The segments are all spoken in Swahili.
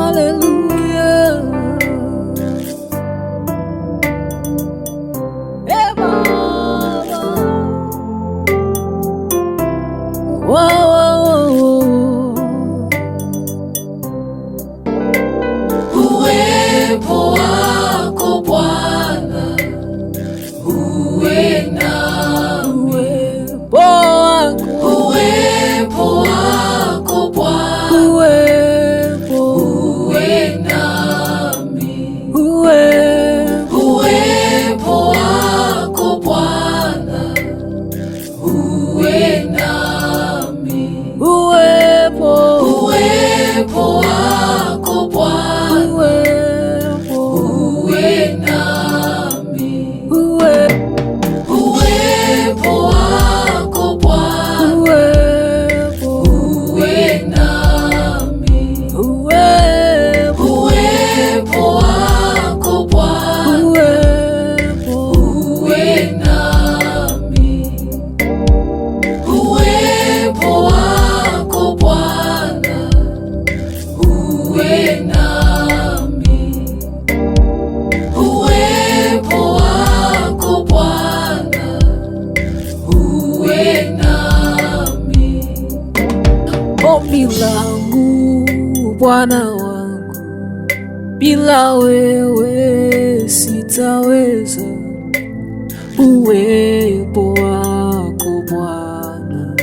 Hallelujah. Hey, Baba. Uwepo wako Bwana uwe nami. Uwepo wako Bwana uwe nami. Uwepo wako Bwana uwe nami. Uwepo wako Bwana uwe nami. Uwepo wako Bwana uwe nami. Uwepo wako Bwana uwe nami. Uwepo wako Bwana uwe nami. Uwepo wako Bwana uwe nami. Ombi langu Bwana wangu, bila wewe sitaweza. Uwepo wako Bwana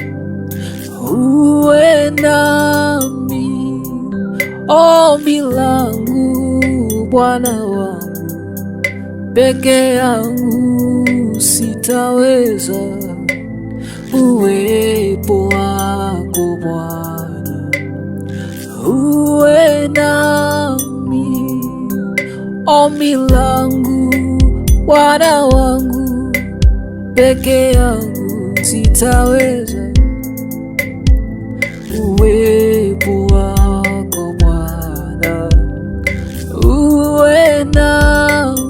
uwe nami. Ombi langu Bwana wangu, peke yangu sitaweza. Uwepo wako Bwana uwe nami. Ombi langu Bwana wangu, peke yangu sitaweza. Uwepo wako Bwana uwe nami.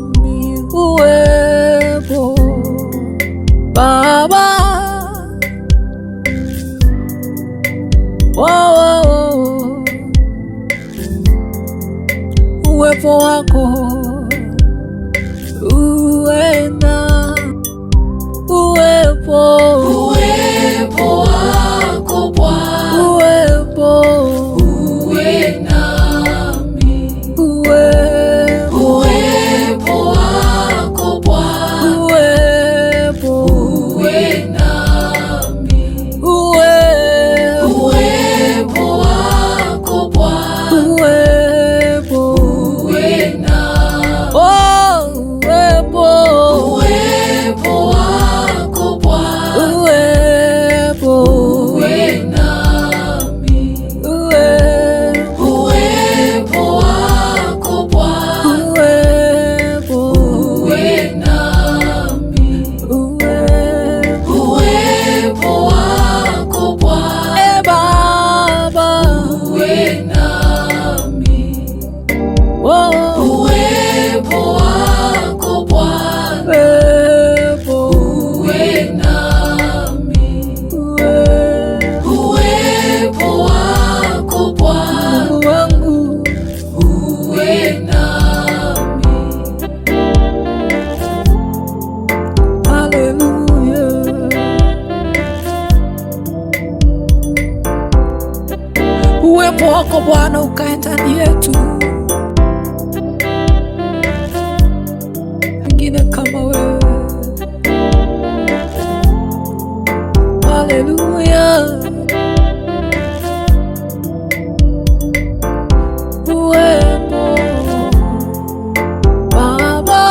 Uwepo Baba, uwepo wako uwe nami. Uwepo wako Bwana uwe nami. Uwepo wako Bwana uwe nami. Uwepo wako Bwana uwe nami. Uwepo wako Bwana uwe nami. Uwepo wako Bwana uwe nami. Uwepo wako Bwana Baba uwe nami. Uwepo wako Bwana uwe nami. Uwepo wako Bwana uwe nami. Hallelujah. Uwepo wako Bwana ukae ndani yetu, wengine kama wewe. Hallelujah. Uwepo Baba,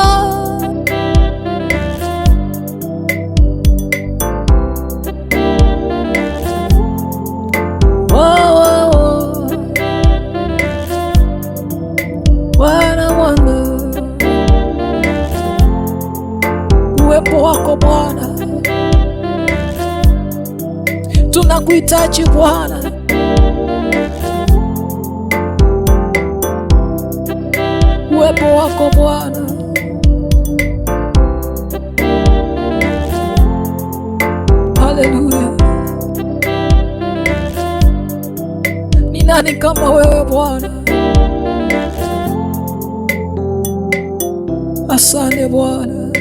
Bwana wangu, uwepo wako Bwana, tunakuhitaji Bwana. Uwepo wako Bwana, haleluya. Ni nani kama wewe Bwana? Asante Bwana.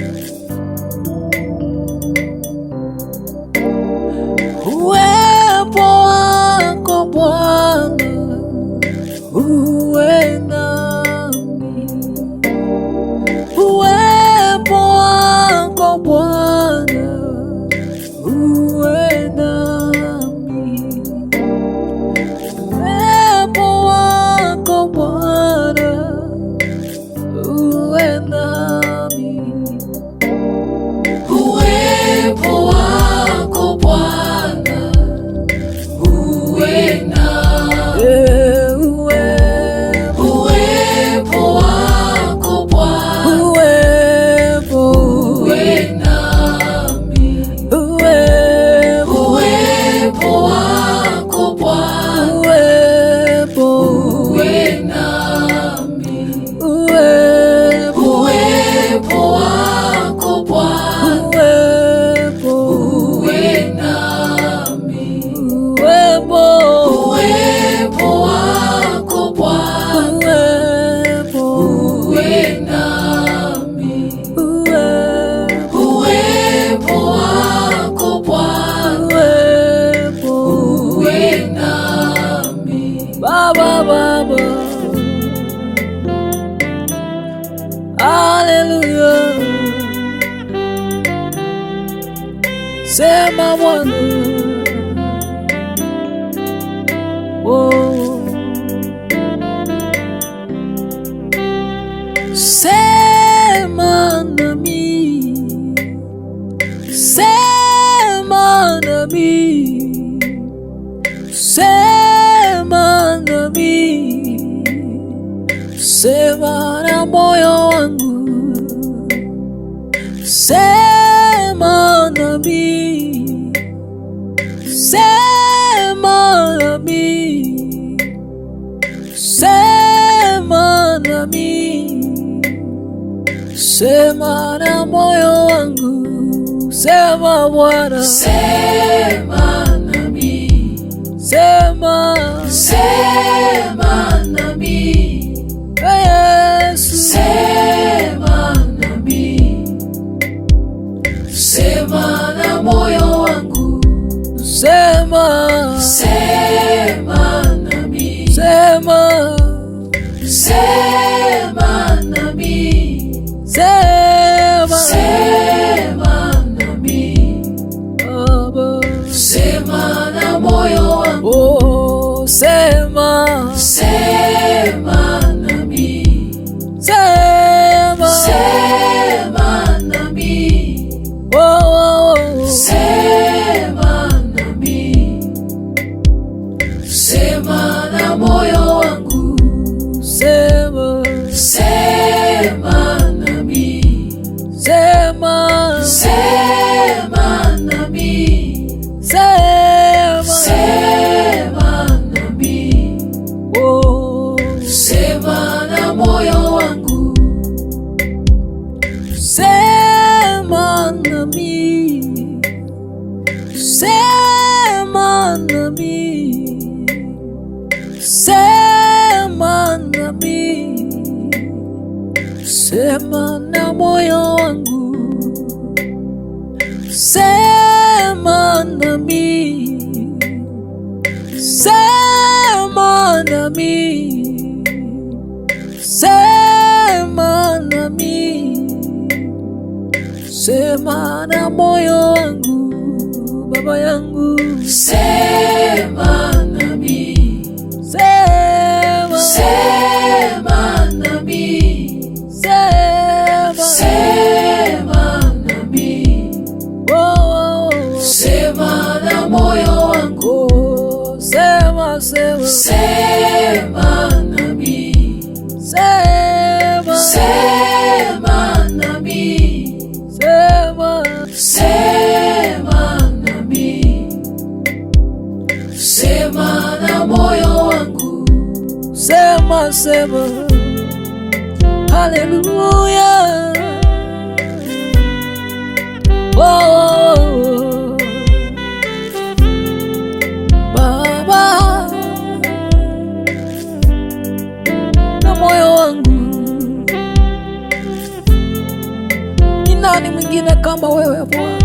Uwepo wako Bwana uwe nami. Uwepo wako Bwana uwe nami. Uwepo wako Bwana uwe nami. Uwepo wako Bwana uwe nami. Uwepo wako Bwana uwe nami. Uwepo wako Bwana uwe nami. Uwepo wako Bwana uwe nami. Uwepo wako Bwana uwe nami. Uwepo wako Bwana uwe nami. Baba, haleluya. Sema Bwana, oh. Sema nami, sema nami, sema nami, sema na moyo wangu, sema nami, sema nami, sema nami, sema na moyo wangu, sema Bwana, Sema nami. sema nami. Yesu, Sema nami. Sema na moyo wangu. sema nami. sema nami. sema nami. Baba, Sema na moyo wangu. oh, sema nami. sema nami. oh, Sema nami. Sema na moyo wangu. sema nami. sema nami. sema nami. oh, Sema na moyo wangu. sema nami, sema nami, sema nami, sema na moyo wangu, sema nami, sema nami, sema nami, sema na moyo wangu, Baba yangu, Sema nami. sema nami. sema nami. oh, Sema na moyo wangu. oh, sema nami. sema nami. sema nami. Sema na moyo wangu. sema haleluya, oh, Baba, na moyo wangu mwingine kama wewe Bwana?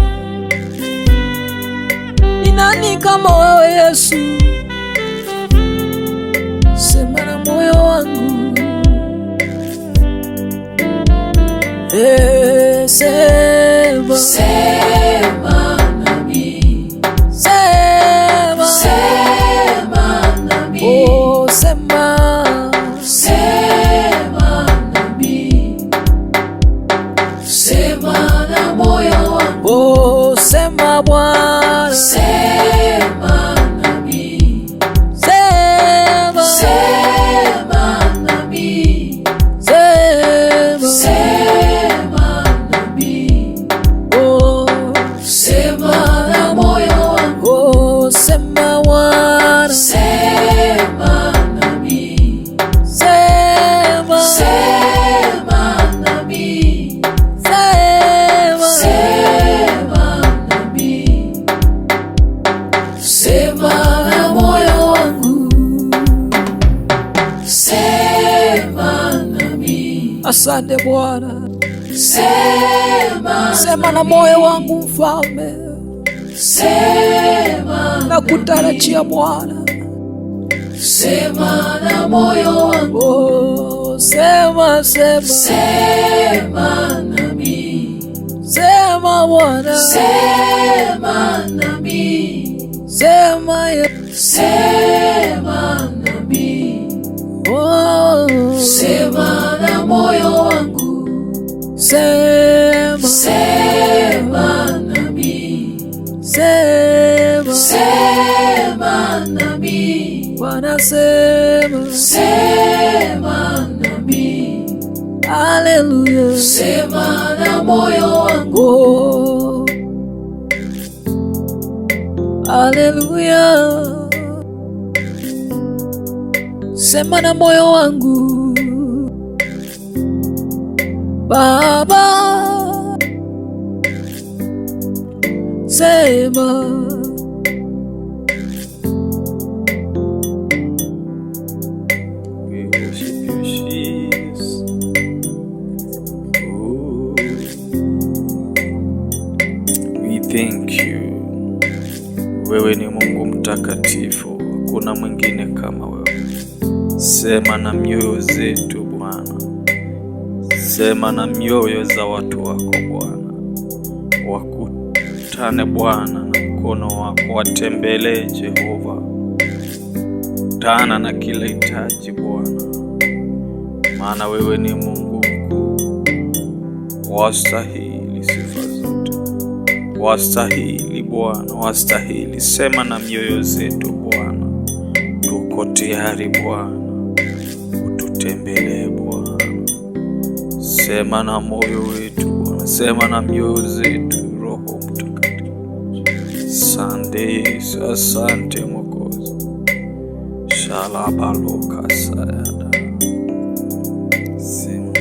Ni nani kama wewe Yesu? Sema na moyo wangu, sema, sema nami, sema, sema nami, oh sema, sema nami, sema na moyo wangu, oh sema Bwana, sema nami, sema, sema nami, sema, sema nami, oh sema na moyo wangu, oh sema Bwana, sema nami, sema, sema nami, sema, sema nami, sema na moyo wangu, sema nami, asante Bwana, sema na moyo wangu Mfalme, sema na kutarajia Bwana, sema na moyo wangu, oh sema, sema, sema nami, sema Bwana, sema nami, sema sema nami, oh sema na moyo wangu, sema, sema nami, sema, sema nami, Bwana sema, sema nami, haleluya, sema na moyo wangu, oh haleluya, sema na moyo wangu Baba, sema, we worship you, Jesus. Oh, we thank you. Wewe ni Mungu mtakatifu, hakuna mwingine kama wewe. Sema na mioyo zetu Bwana, sema na mioyo za watu wako Bwana, wakutane Bwana na mkono wako, watembelee Jehova, kutana na kila hitaji Bwana, maana wewe ni Mungu mkuu, wastahili sifa zote, wastahili Bwana, wastahili. Sema na mioyo zetu Bwana, tuko tayari Bwana, ututembelee Bwana. Sema na moyo wetu Bwana, sema na mioyo zetu, Roho Mtakatifu. Asante Yesu, asante Mwokozi. Shalabaloka sayada. Sema.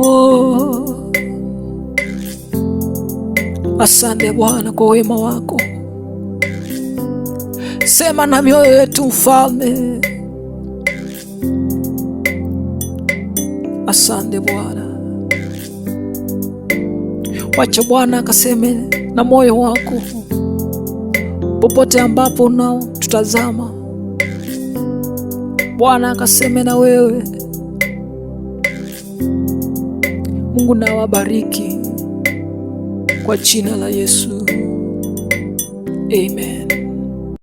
oh. Asante Bwana kwa wema wako, sema na mioyo yetu Mfalme. Asante Bwana, wacha Bwana akaseme na moyo wako popote ambapo unao tutazama. Bwana akaseme na wewe. Mungu na wabariki kwa jina la Yesu, amen.